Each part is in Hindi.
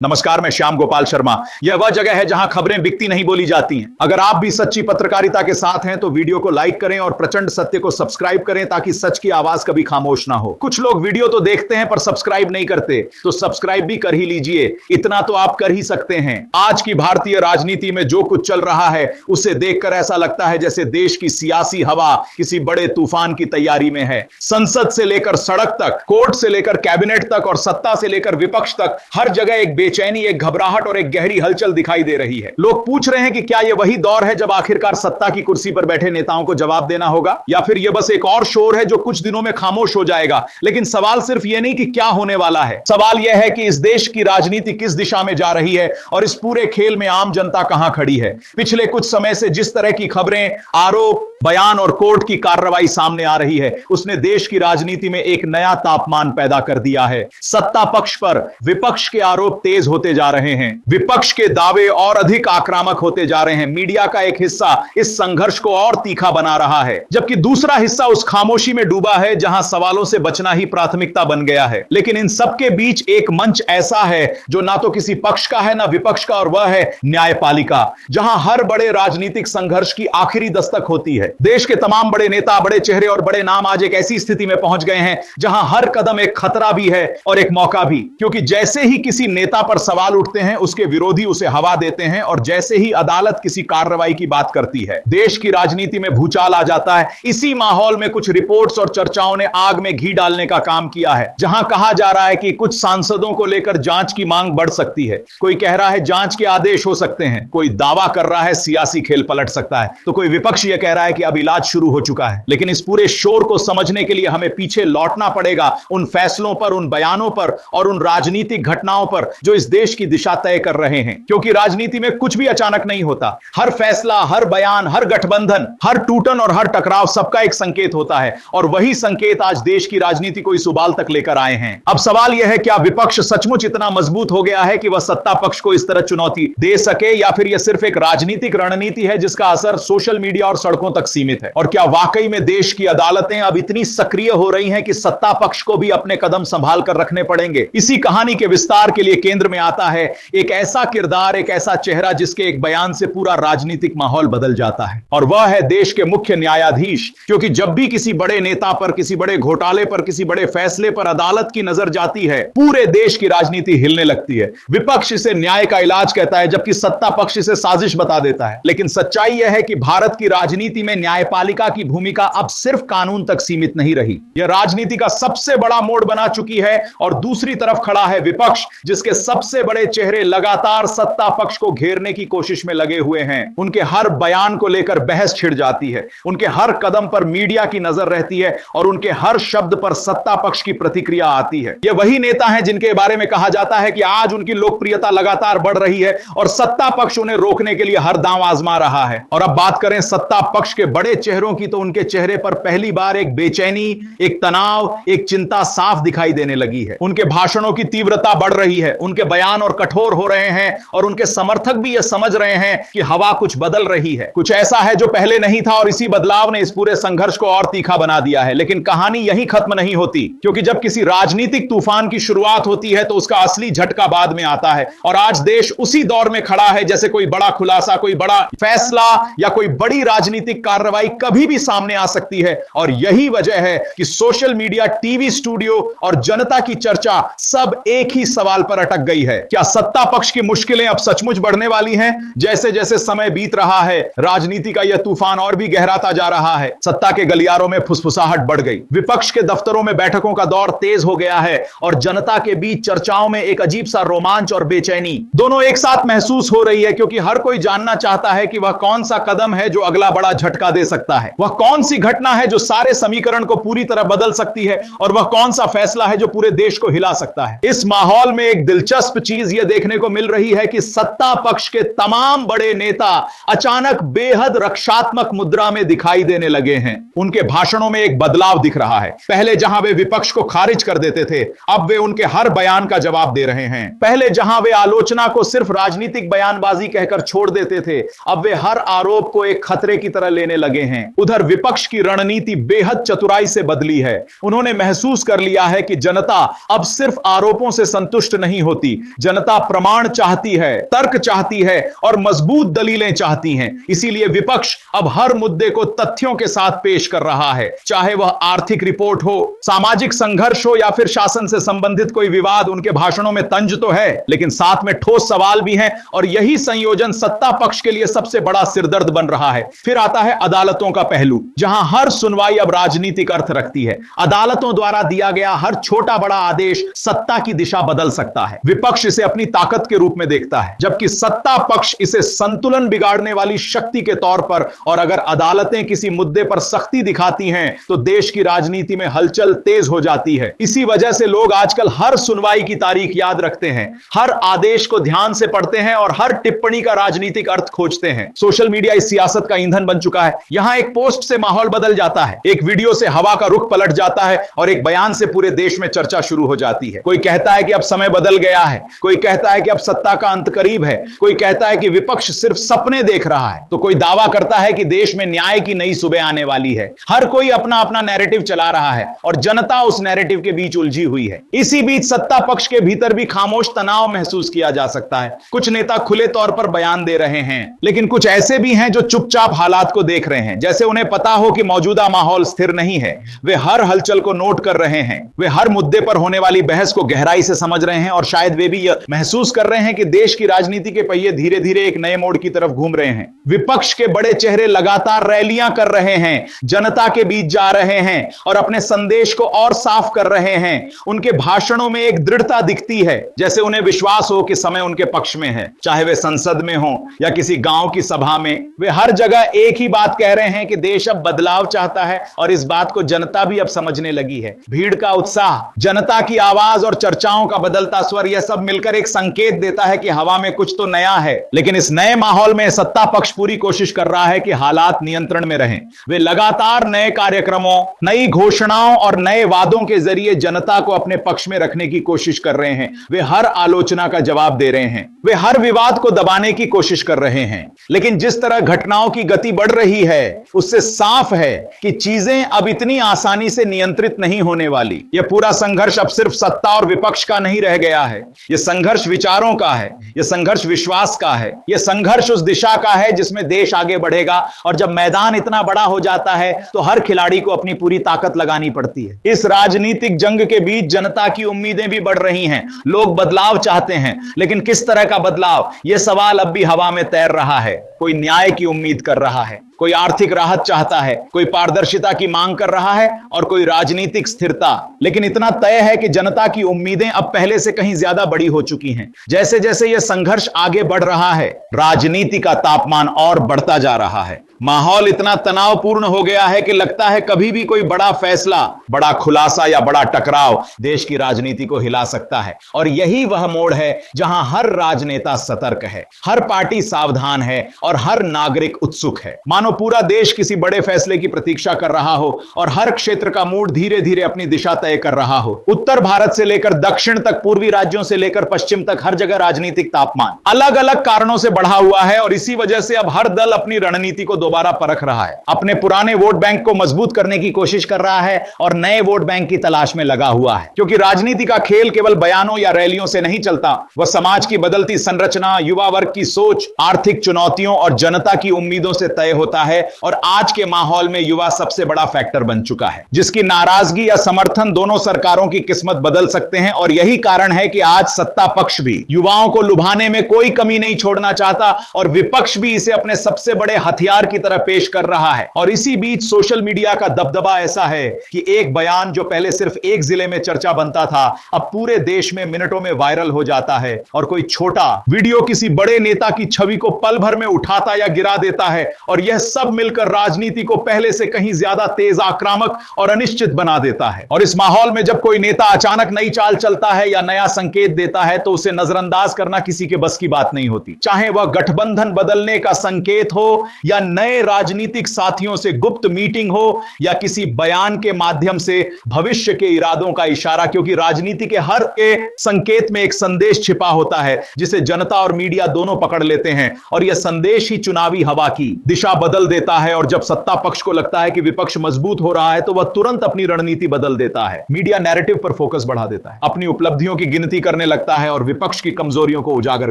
नमस्कार, मैं श्याम गोपाल शर्मा। यह वह जगह है जहां खबरें बिकती नहीं बोली जाती हैं। अगर आप भी सच्ची पत्रकारिता के साथ हैं तो वीडियो को लाइक करें और प्रचंड सत्य को सब्सक्राइब करें ताकि सच की आवाज कभी खामोश ना हो। कुछ लोग वीडियो तो देखते हैं पर सब्सक्राइब नहीं करते, तो सब्सक्राइब भी कर ही लीजिए। इतना तो आप कर ही सकते हैं। आज की भारतीय राजनीति में जो कुछ चल रहा है उसे देखकर ऐसा लगता है जैसे देश की सियासी हवा किसी बड़े तूफान की तैयारी में है। संसद से लेकर सड़क तक, कोर्ट से लेकर कैबिनेट तक और सत्ता से लेकर विपक्ष तक, हर जगह एक बेचैनी, एक घबराहट और एक गहरी हलचल दिखाई दे रही है। लोग पूछ रहे हैं कि क्या यह वही दौर है जब आखिरकार सत्ता की कुर्सी पर बैठे नेताओं को जवाब देना होगा, या फिर यह बस एक और शोर है जो कुछ दिनों में खामोश हो जाएगा। लेकिन सवाल सिर्फ यह नहीं कि क्या होने वाला है, सवाल यह है कि इस देश की राजनीति किस दिशा में जा रही है और इस पूरे खेल में आम जनता कहां खड़ी है। पिछले कुछ समय से जिस तरह की खबरें, आरोप, बयान और कोर्ट की कार्रवाई सामने आ रही है, उसने देश की राजनीति में एक नया तापमान पैदा कर दिया है। सत्ता पक्ष पर विपक्ष के आरोप तेज होते जा रहे हैं, विपक्ष के दावे और अधिक आक्रामक होते जा रहे हैं। मीडिया का एक हिस्सा इस संघर्ष को और तीखा बना रहा है, जबकि दूसरा हिस्सा उस खामोशी में डूबा है जहां सवालों से बचना ही प्राथमिकता बन गया है। लेकिन इन सबके बीच एक मंच ऐसा है जो ना तो किसी पक्ष का है ना विपक्ष का, और वह है न्यायपालिका, जहां हर बड़े राजनीतिक संघर्ष की आखिरी दस्तक होती है। देश के तमाम बड़े नेता, बड़े चेहरे और बड़े नाम आज एक ऐसी स्थिति में पहुंच गए हैं जहां हर कदम एक खतरा भी है और एक मौका भी, क्योंकि जैसे ही किसी नेता पर सवाल उठते हैं उसके विरोधी उसे हवा देते हैं, और जैसे ही अदालत किसी कार्रवाई की बात करती है देश की राजनीति में भूचाल आ जाता है। इसी माहौल में कुछ रिपोर्ट्स और चर्चाओं ने आग में घी डालने का काम किया है, जहां कहा जा रहा है कि कुछ सांसदों को लेकर जांच की मांग बढ़ सकती है। कोई कह रहा है जांच के आदेश हो सकते हैं, कोई दावा कर रहा है सियासी खेल पलट सकता है, तो कोई विपक्ष यह कह रहा है कि अब इलाज शुरू हो चुका है। लेकिन इस पूरे शोर को समझने के लिए हमें पीछे लौटना पड़ेगा, उन फैसलों पर, उन बयानों पर और उन राजनीतिक घटनाओं पर जो इस देश की दिशा तय कर रहे हैं। क्योंकि राजनीति में कुछ भी अचानक नहीं होता। हर फैसला, हर बयान, हर गठबंधन, हर टूटन और हर टकराव सबका एक संकेत होता है, और वही संकेत आज देश की राजनीति को इस उबाल तक लेकर आए हैं। अब सवाल यह है, क्या विपक्ष सचमुच इतना मजबूत हो गया है कि वह सत्ता पक्ष को इस तरह चुनौती दे सके, या फिर यह सिर्फ एक राजनीतिक रणनीति है जिसका असर सोशल मीडिया और सड़कों तक सीमित है। और क्या वाकई में देश की अदालतें अब इतनी सक्रिय हो रही हैं कि सत्ता पक्ष को भी अपने कदम संभाल कर रखने पड़ेंगे। इसी कहानी के विस्तार के लिए केंद्र में आता है एक ऐसा किरदार, एक ऐसा चेहरा जिसके एक बयान से पूरा राजनीतिक माहौल बदल जाता है, और वह है देश के मुख्य न्यायाधीश। क्योंकि जब भी किसी बड़े नेता पर, किसी बड़े घोटाले पर, किसी बड़े फैसले पर अदालत की नजर जाती है, पूरे देश की राजनीति हिलने लगती है। विपक्ष इसे न्याय का इलाज कहता है, जबकि सत्ता पक्ष इसे साजिश बता देता है। लेकिन सच्चाई यह है कि भारत की राजनीति में न्यायपालिका की भूमिका अब सिर्फ कानून तक सीमित नहीं रही, यह राजनीति का सबसे बड़ा मोड़ बना चुकी है। और दूसरी तरफ खड़ा है विपक्ष, जिसके सबसे बड़े चेहरे लगातार सत्ता पक्ष को घेरने की कोशिश में लगे हुए हैं। उनके हर बयान को लेकर बहस छिड़ जाती है, उनके हर कदम पर मीडिया की नजर रहती है, और उनके हर शब्द पर सत्ता पक्ष की प्रतिक्रिया आती है। ये वही नेता हैं जिनके बारे में कहा जाता है कि आज उनकी लोकप्रियता लगातार बढ़ रही है और सत्ता पक्ष उन्हें रोकने के लिए हर दांव आजमा रहा है। और अब बात करें सत्ता पक्ष के बड़े चेहरों की, तो उनके चेहरे पर पहली बार एक बेचैनी, एक तनाव, एक चिंता साफ दिखाई देने लगी है। उनके भाषणों की तीव्रता बढ़ रही है, उनके बयान और कठोर हो रहे हैं, और उनके समर्थक भी यह समझ रहे हैं कि हवा कुछ बदल रही है, कुछ ऐसा है जो पहले नहीं था, और इसी बदलाव ने इस पूरे संघर्ष को और तीखा बना दिया है। लेकिन कहानी यहीं खत्म नहीं होती, क्योंकि जब किसी राजनीतिक तूफान की शुरुआत होती है तो उसका असली झटका बाद में आता है। और आज देश उसी दौर में खड़ा है जैसे कोई बड़ा खुलासा, कोई बड़ा फैसला या कोई बड़ी राजनीतिक कार्रवाई कभी भी सामने आ सकती है। और यही वजह है कि सोशल मीडिया, टीवी स्टूडियो और जनता की चर्चा सब एक ही सवाल पर अटक गई है, क्या सत्ता पक्ष की मुश्किलें अब सचमुच बढ़ने वाली हैं? जैसे जैसे समय बीत रहा है, राजनीति का यह तूफान और भी गहराता जा रहा है। सत्ता के गलियारों में फुसफुसाहट बढ़ गई, विपक्ष के दफ्तरों में बैठकों का दौर तेज हो गया है, और जनता के बीच चर्चाओं में एक अजीब सा रोमांच और बेचैनी दोनों एक साथ महसूस हो रही है। क्योंकि हर कोई जानना चाहता है कि वह कौन सा कदम है जो अगला बड़ा झटका दे सकता है, वह कौन सी घटना है जो सारे समीकरण को पूरी तरह बदल सकती है, और वह कौन सा फैसला है जो पूरे देश को हिला सकता है। इस माहौल में एक दिलचस्प चीज यह देखने को मिल रही है कि सत्ता पक्ष के तमाम बड़े नेता अचानक बेहद रक्षात्मक मुद्रा में दिखाई देने लगे हैं। उनके भाषणों में एक बदलाव दिख रहा है। पहले जहां वे विपक्ष को खारिज कर देते थे, अब वे उनके हर बयान का जवाब दे रहे हैं। पहले जहां वे आलोचना को सिर्फ राजनीतिक बयानबाजी कहकर छोड़ देते थे, अब वे हर आरोप को एक खतरे की तरह लेने लेने लगे हैं। उधर विपक्ष की रणनीति बेहद चतुराई से बदली है। उन्होंने महसूस कर लिया है कि जनता अब सिर्फ आरोपों से संतुष्ट नहीं होती, जनता प्रमाण चाहती है, तर्क चाहती है और मजबूत दलीलें चाहती हैं। इसीलिए विपक्ष अब हर मुद्दे को तथ्यों के साथ पेश कर रहा है, चाहे वह आर्थिक रिपोर्ट हो, सामाजिक संघर्ष हो या फिर शासन से संबंधित कोई विवाद। उनके भाषणों में तंज तो है, लेकिन साथ में ठोस सवाल भी हैं और यही संयोजन सत्ता पक्ष के लिए सबसे बड़ा सिरदर्द बन रहा है। फिर आता है अदालतों का पहलू, जहां हर सुनवाई अब राजनीतिक अर्थ रखती है। अदालतों द्वारा दिया गया हर छोटा बड़ा आदेश सत्ता की दिशा बदल सकता है। विपक्ष इसे अपनी ताकत के रूप में देखता है, जबकि सत्ता पक्ष इसे संतुलन बिगाड़ने वाली शक्ति के तौर पर। और अगर अदालतें किसी मुद्दे पर सख्ती दिखाती हैं तो देश की राजनीति में हलचल तेज हो जाती है। इसी वजह से लोग आजकल हर सुनवाई की तारीख याद रखते हैं, हर आदेश को ध्यान से पढ़ते हैं और हर टिप्पणी का राजनीतिक अर्थ खोजते हैं। सोशल मीडिया इस सियासत का ईंधन बन चुका है। यहां एक पोस्ट से माहौल बदल जाता है, एक वीडियो से हवा का रुख पलट जाता है और एक बयान से पूरे देश में चर्चा शुरू हो जाती है। कोई कहता है कि अब समय बदल गया है, कोई कहता है कि अब सत्ता का अंत करीब है, कोई कहता है कि विपक्ष सिर्फ सपने देख रहा है, तो कोई दावा करता है कि देश में न्याय की नई सुबह आने वाली है। हर कोई अपना अपना नैरेटिव चला रहा है और जनता उस नैरेटिव के बीच उलझी हुई है। इसी बीच सत्ता पक्ष के भीतर भी खामोश तनाव महसूस किया जा सकता है। कुछ नेता खुले तौर पर बयान दे रहे हैं, लेकिन कुछ ऐसे भी हैं जो चुपचाप हालात को देख रहे हैं, जैसे उन्हें पता हो कि मौजूदा माहौल स्थिर नहीं है। वे हर हलचल को नोट कर रहे हैं, वे हर मुद्दे पर होने वाली बहस को गहराई से समझ रहे हैं और शायद वे भी यह महसूस कर रहे हैं कि देश की राजनीति के पहिए धीरे धीरे एक नए मोड़ की तरफ घूम रहे हैं। विपक्ष के बड़े चेहरे लगातार रैलियां कर रहे हैं, जनता के बीच जा रहे हैं और अपने संदेश को और साफ कर रहे हैं। उनके भाषणों में एक दृढ़ता दिखती है, जैसे उन्हें विश्वास हो कि समय उनके पक्ष में है। चाहे वे संसद में हो या किसी गांव की सभा में, वे हर जगह एक ही बात कह रहे हैं कि देश अब बदलाव चाहता है और इस बात को जनता भी अब समझने लगी है। भीड़ का उत्साह, जनता की आवाज और चर्चाओं का बदलता स्वर, यह सब मिलकर एक संकेत देता है कि हवा में कुछ तो नया है। लेकिन इस नए माहौल में सत्ता पक्ष पूरी कोशिश कर रहा है कि हालात नियंत्रण में रहें। वे लगातार नए कार्यक्रमों, नई घोषणाओं और नए वादों के जरिए जनता को अपने पक्ष में रखने की कोशिश कर रहे हैं। वे हर आलोचना का जवाब दे रहे हैं, वे हर विवाद को दबाने की कोशिश कर रहे हैं। लेकिन जिस तरह घटनाओं की गति बढ़ रही है, उससे साफ है कि चीजें अब इतनी आसानी से नियंत्रित नहीं होने वाली। यह पूरा संघर्ष अब सिर्फ सत्ता और विपक्ष का नहीं रह गया है। यह संघर्ष विचारों का है, यह संघर्ष विश्वास का है, यह संघर्ष उस दिशा का है जिसमें देश आगे बढ़ेगा। और जब मैदान इतना बड़ा हो जाता है तो हर खिलाड़ी को अपनी पूरी ताकत लगानी पड़ती है। इस राजनीतिक जंग के बीच जनता की उम्मीदें भी बढ़ रही हैं। लोग बदलाव चाहते हैं, लेकिन किस तरह का बदलाव, यह सवाल अब भी हवा में तैर रहा है। कोई न्याय की उम्मीद कर रहा है, कोई आर्थिक राहत चाहता है, कोई पारदर्शिता की मांग कर रहा है और कोई राजनीतिक स्थिरता। लेकिन इतना तय है कि जनता की उम्मीदें अब पहले से कहीं ज्यादा बड़ी हो चुकी हैं। जैसे जैसे यह संघर्ष आगे बढ़ रहा है, राजनीति का तापमान और बढ़ता जा रहा है। माहौल इतना तनावपूर्ण हो गया है कि लगता है कभी भी कोई बड़ा फैसला, बड़ा खुलासा या बड़ा टकराव देश की राजनीति को हिला सकता है। और यही वह मोड़ है जहां हर राजनेता सतर्क है, हर पार्टी सावधान है और हर नागरिक उत्सुक है। मानो पूरा देश किसी बड़े फैसले की प्रतीक्षा कर रहा हो और हर क्षेत्र का मूड धीरे धीरे अपनी दिशा तय कर रहा हो। उत्तर भारत से लेकर दक्षिण तक, पूर्वी राज्यों से लेकर पश्चिम तक, हर जगह राजनीतिक तापमान अलग अलग कारणों से बढ़ा हुआ है और इसी वजह से अब हर दल अपनी रणनीति को दोबारा परख रहा है, अपने पुराने वोट बैंक को मजबूत करने की कोशिश कर रहा है और नए वोट बैंक की तलाश में लगा हुआ है। क्योंकि राजनीति का खेल केवल बयानों या रैलियों से नहीं चलता, वह समाज की बदलती संरचना, युवा वर्ग की सोच, आर्थिक चुनौतियों और जनता की उम्मीदों से तय होता है। और आज के माहौल में युवा सबसे बड़ा फैक्टर बन चुका है, जिसकी नाराजगी या समर्थन दोनों सरकारों की किस्मत बदल सकते हैं। और यही कारण है कि आज सत्ता पक्ष भी युवाओं को लुभाने में कोई कमी नहीं छोड़ना चाहता और विपक्ष भी इसे अपने सबसे बड़े हथियार की तरह पेश कर रहा है। और इसी बीच सोशल मीडिया का दबदबा ऐसा है कि एक बयान जो पहले सिर्फ एक जिले में चर्चा बनता था, अब पूरे देश में मिनटों में वायरल हो जाता है। और कोई छोटा वीडियो किसी बड़े नेता की छवि को पल भर में उठाता या गिरा देता है। और यह सब मिलकर राजनीति को पहले से कहीं ज्यादा तेज, आक्रामक और अनिश्चित बना देता है। और इस माहौल में जब कोई नेता अचानक नई चाल चलता है या नया संकेत देता है तो उसे नजरअंदाज करना किसी के बस की बात नहीं होती। चाहे वह गठबंधन बदलने का संकेत हो या नए राजनीतिक साथियों से गुप्त मीटिंग हो या किसी बयान के माध्यम से भविष्य के इरादों का इशारा। क्योंकि राजनीति के हर के संकेत में एक संदेश छिपा होता है जिसे जनता और मीडिया दोनों पकड़ लेते हैं और यह संदेश ही चुनावी हवा की दिशा बदल बदल देता है और जब सत्ता पक्ष को लगता है कि विपक्ष मजबूत हो रहा है तो वह तुरंत अपनी रणनीति बदल देता है। मीडिया नैरेटिव पर फोकस बढ़ा देता है, अपनी उपलब्धियों की गिनती करने लगता है और विपक्ष की कमजोरियों को उजागर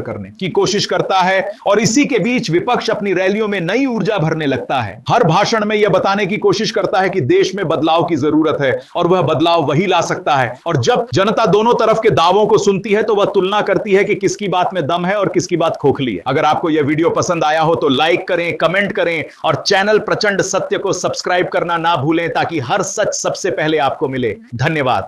करने की कोशिश करता है। और इसी के बीच विपक्ष अपनी रैलियों में नई ऊर्जा भरने लगता है। हर भाषण में यह बताने की कोशिश करता है कि देश में बदलाव की जरूरत है और वह बदलाव वही ला सकता है। और जब जनता दोनों तरफ के दावों को सुनती है तो वह तुलना करती है कि किसकी बात में दम है और किसकी बात खोखली है। अगर आपको यह वीडियो पसंद आया हो तो लाइक करें, कमेंट करें और चैनल प्रचंड सत्य को सब्सक्राइब करना ना भूलें ताकि हर सच सबसे पहले आपको मिले। धन्यवाद।